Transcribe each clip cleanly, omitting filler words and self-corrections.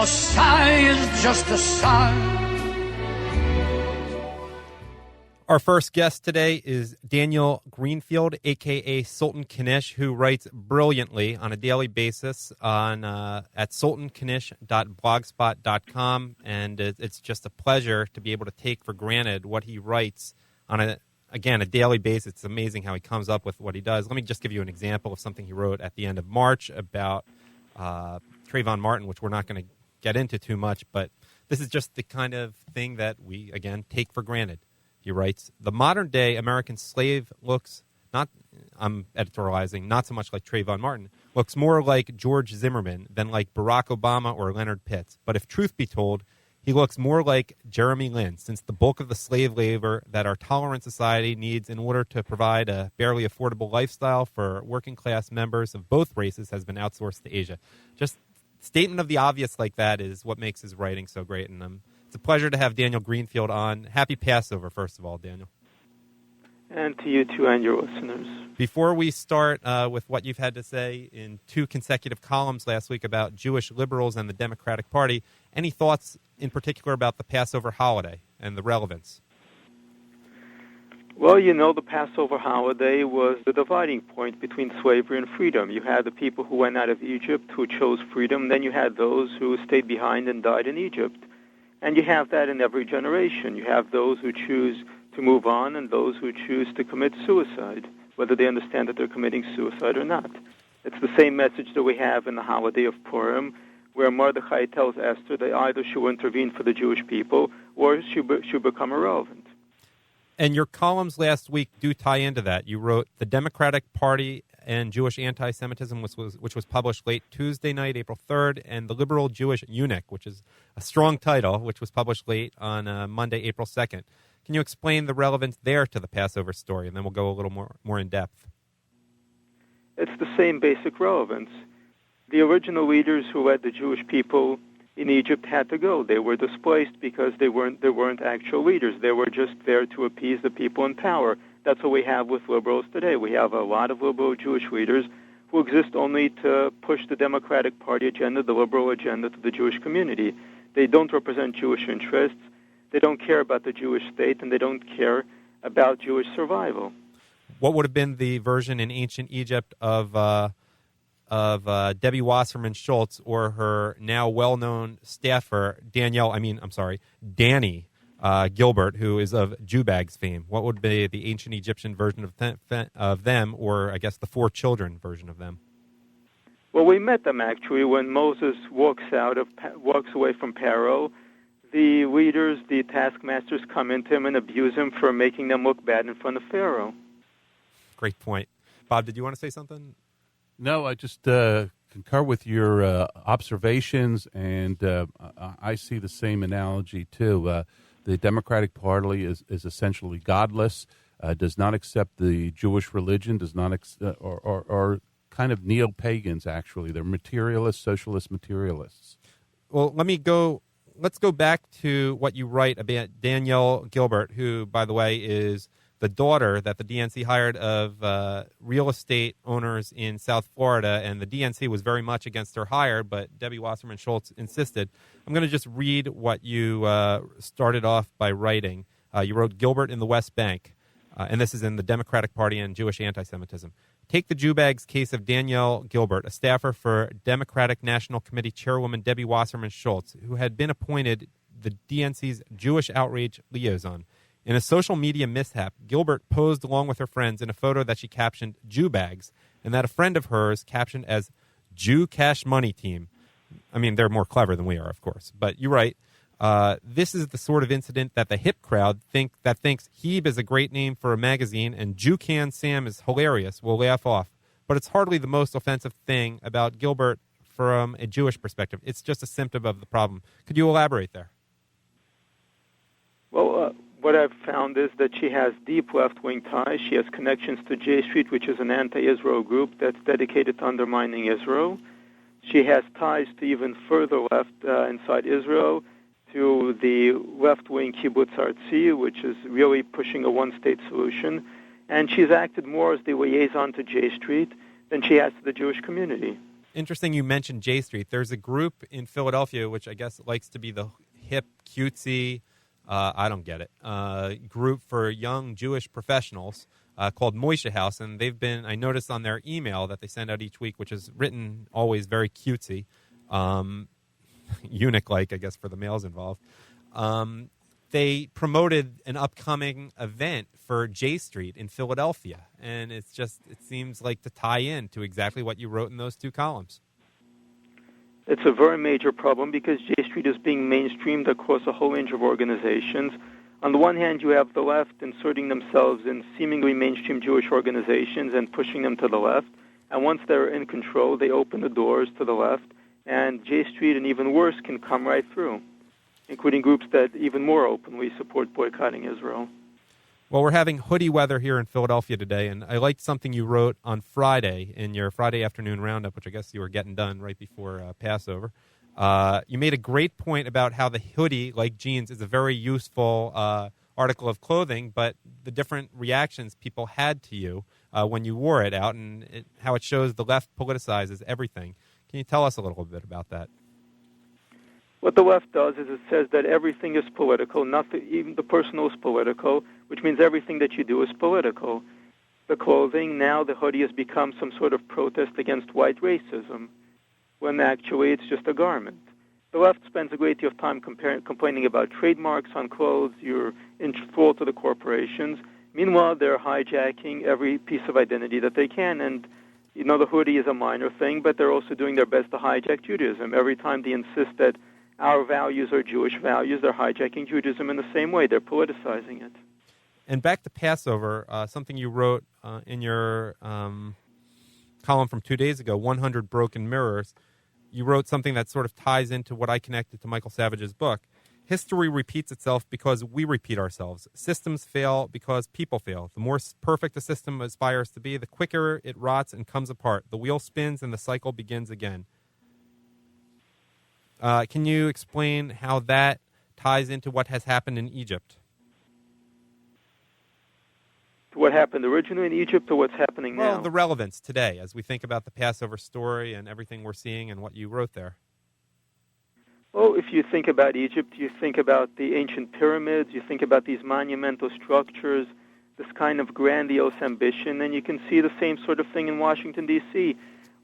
A sigh is just a sigh. Our first guest today is Daniel Greenfield, a.k.a. Sultan Knish, who writes brilliantly on a daily basis on at sultanknish.blogspot.com, and it's just a pleasure to be able to take for granted what he writes on a daily basis. It's amazing how he comes up with what he does. Let me just give you an example of something he wrote at the end of March about Trayvon Martin, which we're not going to get into too much, but this is just the kind of thing that we, again, take for granted. He writes, the modern-day American slave looks, I'm editorializing, not so much like Trayvon Martin, looks more like George Zimmerman than like Barack Obama or Leonard Pitts. But if truth be told, he looks more like Jeremy Lin, since the bulk of the slave labor that our tolerant society needs in order to provide a barely affordable lifestyle for working-class members of both races has been outsourced to Asia. Just statement of the obvious like that is what makes his writing so great, and it's a pleasure to have Daniel Greenfield on. Happy Passover, first of all, Daniel. And to you too and your listeners. Before we start with what you've had to say in 2 consecutive columns last week about Jewish liberals and the Democratic Party, any thoughts in particular about the Passover holiday and the relevance? Well, the Passover holiday was the dividing point between slavery and freedom. You had the people who went out of Egypt who chose freedom, then you had those who stayed behind and died in Egypt. And you have that in every generation. You have those who choose to move on and those who choose to commit suicide, whether they understand that they're committing suicide or not. It's the same message that we have in the holiday of Purim, where Mordechai tells Esther that either she will intervene for the Jewish people or she'll become irrelevant. And your columns last week do tie into that. You wrote The Democratic Party and Jewish Anti-Semitism, which was published late Tuesday night, April 3rd, and The Liberal Jewish Eunuch, which is a strong title, which was published late on Monday, April 2nd. Can you explain the relevance there to the Passover story, and then we'll go a little more in depth? It's the same basic relevance. The original leaders who led the Jewish people in Egypt had to go. They were displaced because they weren't actual leaders. They were just there to appease the people in power. That's what we have with liberals today. We have a lot of liberal Jewish leaders who exist only to push the Democratic Party agenda, the liberal agenda, to the Jewish community. They don't represent Jewish interests. They don't care about the Jewish state, and they don't care about Jewish survival. What would have been the version in ancient Egypt of Debbie Wasserman Schultz or her now well-known staffer, Danny Gilbert, who is of Jewbags fame? What would be the ancient Egyptian version of them, or I guess the 4 children version of them? Well, we met them actually when Moses walks away from Pharaoh. The leaders, the taskmasters, come into him and abuse him for making them look bad in front of Pharaoh. Great point. Bob, did you want to say something? No, I just concur with your observations, and I see the same analogy too. The Democratic Party is essentially godless, does not accept the Jewish religion, does not or kind of neo-pagans, actually. They're materialists, socialist materialists. Well, let's go back to what you write about Danielle Gilbert, who, by the way, is the daughter that the DNC hired of real estate owners in South Florida, and the DNC was very much against her hire, but Debbie Wasserman Schultz insisted. I'm going to just read what you started off by writing. You wrote Gilbert in the West Bank, and this is in the Democratic Party and Jewish Anti-Semitism. Take the Jewbags case of Danielle Gilbert, a staffer for Democratic National Committee Chairwoman Debbie Wasserman Schultz, who had been appointed the DNC's Jewish Outrage Liaison. In a social media mishap, Gilbert posed along with her friends in a photo that she captioned Jewbags, and that a friend of hers captioned as Jew Cash Money Team. I mean, they're more clever than we are, of course. But you write, this is the sort of incident that the hip crowd thinks Hebe is a great name for a magazine and Jewcan Sam is hilarious will laugh off. But it's hardly the most offensive thing about Gilbert from a Jewish perspective. It's just a symptom of the problem. Could you elaborate there? Well, what I've found is that she has deep left-wing ties. She has connections to J Street, which is an anti-Israel group that's dedicated to undermining Israel. She has ties to even further left inside Israel, to the left-wing Kibbutz Artzi, which is really pushing a one-state solution. And she's acted more as the liaison to J Street than she has to the Jewish community. interesting you mentioned J Street. There's a group in Philadelphia which I guess likes to be the hip, cutesy, I don't get it, group for young Jewish professionals called Moishe House. And they've been, I noticed on their email that they send out each week, which is written always very cutesy, eunuch-like, I guess, for the males involved. They promoted an upcoming event for J Street in Philadelphia. And it seems like to tie in to exactly what you wrote in those two columns. It's a very major problem because J Street is being mainstreamed across a whole range of organizations. On the one hand, you have the left inserting themselves in seemingly mainstream Jewish organizations and pushing them to the left. And once they're in control, they open the doors to the left. And J Street, and even worse, can come right through, including groups that even more openly support boycotting Israel. Well, we're having hoodie weather here in Philadelphia today, and I liked something you wrote on Friday in your Friday afternoon roundup, which I guess you were getting done right before Passover. You made a great point about how the hoodie, like jeans, is a very useful article of clothing, but the different reactions people had to you when you wore it out, and how it shows the left politicizes everything. Can you tell us a little bit about that? What the left does is it says that everything is political, even the personal is political, which means everything that you do is political. The clothing, now the hoodie has become some sort of protest against white racism, when actually it's just a garment. The left spends a great deal of time complaining about trademarks on clothes, you're in thrall to the corporations. Meanwhile, they're hijacking every piece of identity that they can, and the hoodie is a minor thing, but they're also doing their best to hijack Judaism. Every time they insist that our values are Jewish values, they're hijacking Judaism in the same way. They're politicizing it. And back to Passover, something you wrote in your column from 2 days ago, 100 Broken Mirrors. You wrote something that sort of ties into what I connected to Michael Savage's book. History repeats itself because we repeat ourselves. Systems fail because people fail. The more perfect a system aspires to be, the quicker it rots and comes apart. The wheel spins and the cycle begins again. Can you explain how that ties into what has happened in Egypt? To what happened originally in Egypt or what's happening now? Well, the relevance today as we think about the Passover story and everything we're seeing and what you wrote there. Well, if you think about Egypt, you think about the ancient pyramids, you think about these monumental structures, this kind of grandiose ambition, and you can see the same sort of thing in Washington, D.C.,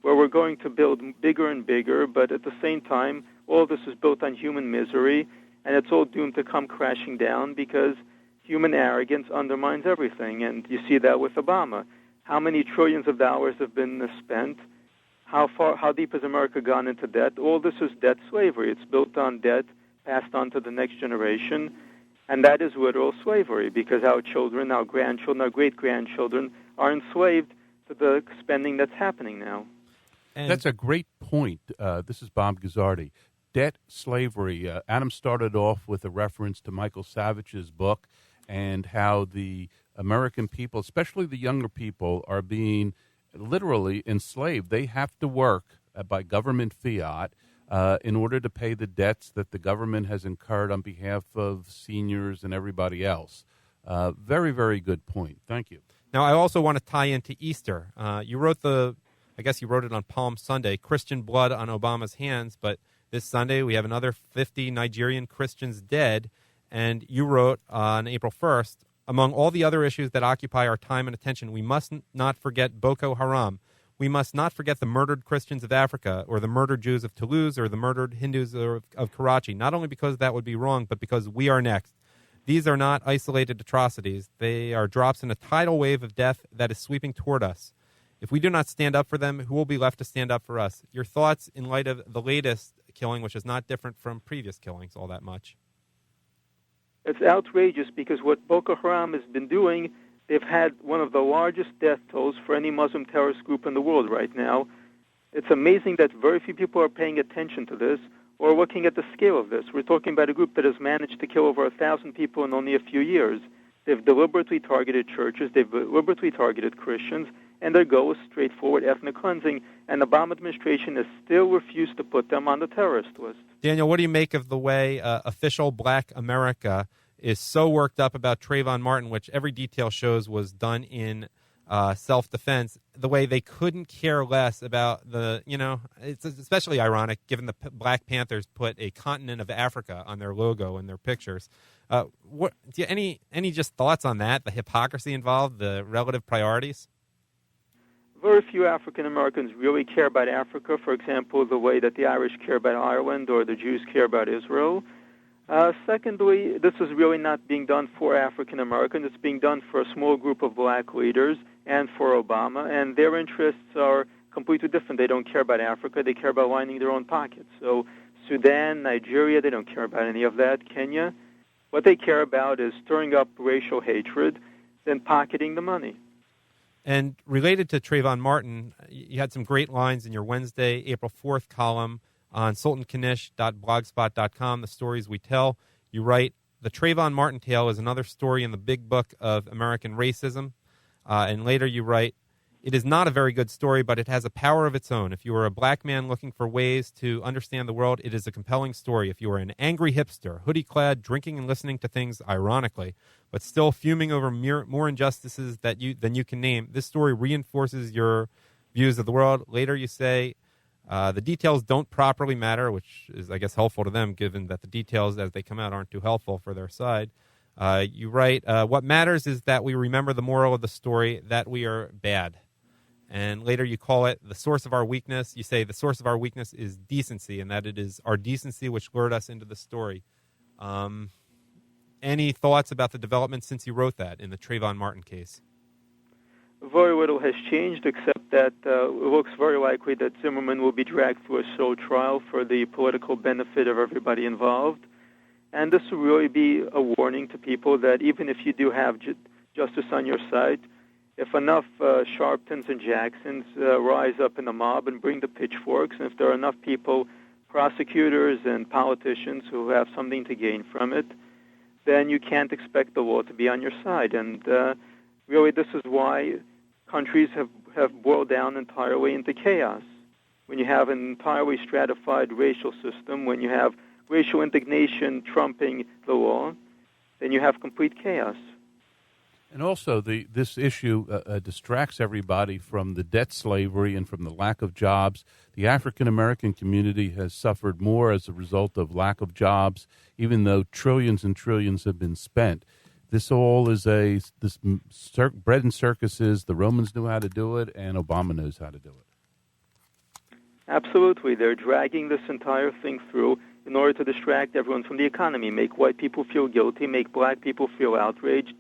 where we're going to build bigger and bigger, but at the same time, all this is built on human misery, and it's all doomed to come crashing down because human arrogance undermines everything. And you see that with Obama. How many trillions of dollars have been spent? How deep has America gone into debt? All this is debt slavery. It's built on debt passed on to the next generation, and that is literal slavery because our children, our grandchildren, our great-grandchildren are enslaved to the spending that's happening now. And that's a great point. This is Bob Guzzardi. Debt slavery. Adam started off with a reference to Michael Savage's book and how the American people, especially the younger people, are being literally enslaved. They have to work by government fiat in order to pay the debts that the government has incurred on behalf of seniors and everybody else. Very, very good point. Thank you. Now, I also want to tie into Easter. You wrote I guess you wrote it on Palm Sunday, Christian blood on Obama's hands, but this Sunday we have another 50 Nigerian Christians dead, and you wrote on April 1st, among all the other issues that occupy our time and attention, we must not forget Boko Haram. We must not forget the murdered Christians of Africa or the murdered Jews of Toulouse or the murdered Hindus of Karachi, not only because that would be wrong, but because we are next. These are not isolated atrocities. They are drops in a tidal wave of death that is sweeping toward us. If we do not stand up for them, who will be left to stand up for us? Your thoughts in light of the latest killing, which is not different from previous killings all that much. It's outrageous because what Boko Haram has been doing, they've had one of the largest death tolls for any Muslim terrorist group in the world right now. It's amazing that very few people are paying attention to this or looking at the scale of this. We're talking about a group that has managed to kill over 1,000 people in only a few years. They've deliberately targeted churches, they've deliberately targeted Christians, and their goal is straightforward ethnic cleansing, and the Obama administration has still refused to put them on the terrorist list. Daniel, what do you make of the way official Black America is so worked up about Trayvon Martin, which every detail shows was done in self-defense, the way they couldn't care less about it's especially ironic given the Black Panthers put a continent of Africa on their logo and their pictures. What do you, any just thoughts on that, the hypocrisy involved, the relative priorities? Very few African Americans really care about Africa, for example, the way that the Irish care about Ireland or the Jews care about Israel. Secondly, this is really not being done for African Americans. It's being done for a small group of black leaders and for Obama, and their interests are completely different. They don't care about Africa. They care about lining their own pockets. So Sudan, Nigeria, they don't care about any of that. Kenya, what they care about is stirring up racial hatred, then pocketing the money. And related to Trayvon Martin, you had some great lines in your Wednesday, April 4th column on sultanknish.blogspot.com, The Stories We Tell. You write, the Trayvon Martin tale is another story in the big book of American racism. And later you write, it is not a very good story, but it has a power of its own. If you are a black man looking for ways to understand the world, it is a compelling story. If you are an angry hipster, hoodie-clad, drinking and listening to things ironically, but still fuming over more injustices than you can name, this story reinforces your views of the world. Later you say, the details don't properly matter, which is, I guess, helpful to them, given that the details as they come out aren't too helpful for their side. You write, what matters is that we remember the moral of the story, that we are bad. And later you call it the source of our weakness. You say the source of our weakness is decency, and that it is our decency which lured us into the story. Any thoughts about the development since you wrote that in the Trayvon Martin case? Very little has changed, except that it looks very likely that Zimmerman will be dragged through a slow trial for the political benefit of everybody involved. And this will really be a warning to people that even if you do have justice on your side, if enough Sharptons and Jacksons rise up in the mob and bring the pitchforks, and if there are enough people, prosecutors and politicians who have something to gain from it, then you can't expect the law to be on your side. And really this is why countries have boiled down entirely into chaos. When you have an entirely stratified racial system, when you have racial indignation trumping the law, then you have complete chaos. And also, this issue distracts everybody from the debt slavery and from the lack of jobs. The African-American community has suffered more as a result of lack of jobs, even though trillions and trillions have been spent. This all is bread and circuses. The Romans knew how to do it, and Obama knows how to do it. Absolutely. They're dragging this entire thing through in order to distract everyone from the economy, make white people feel guilty, make black people feel outraged,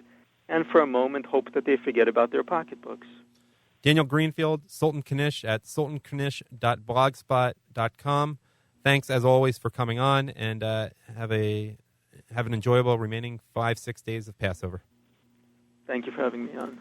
and for a moment hope that they forget about their pocketbooks. Daniel Greenfield, Sultan Knish at sultanknish.blogspot.com. Thanks, as always, for coming on, and have an enjoyable remaining 5-6 days of Passover. Thank you for having me on.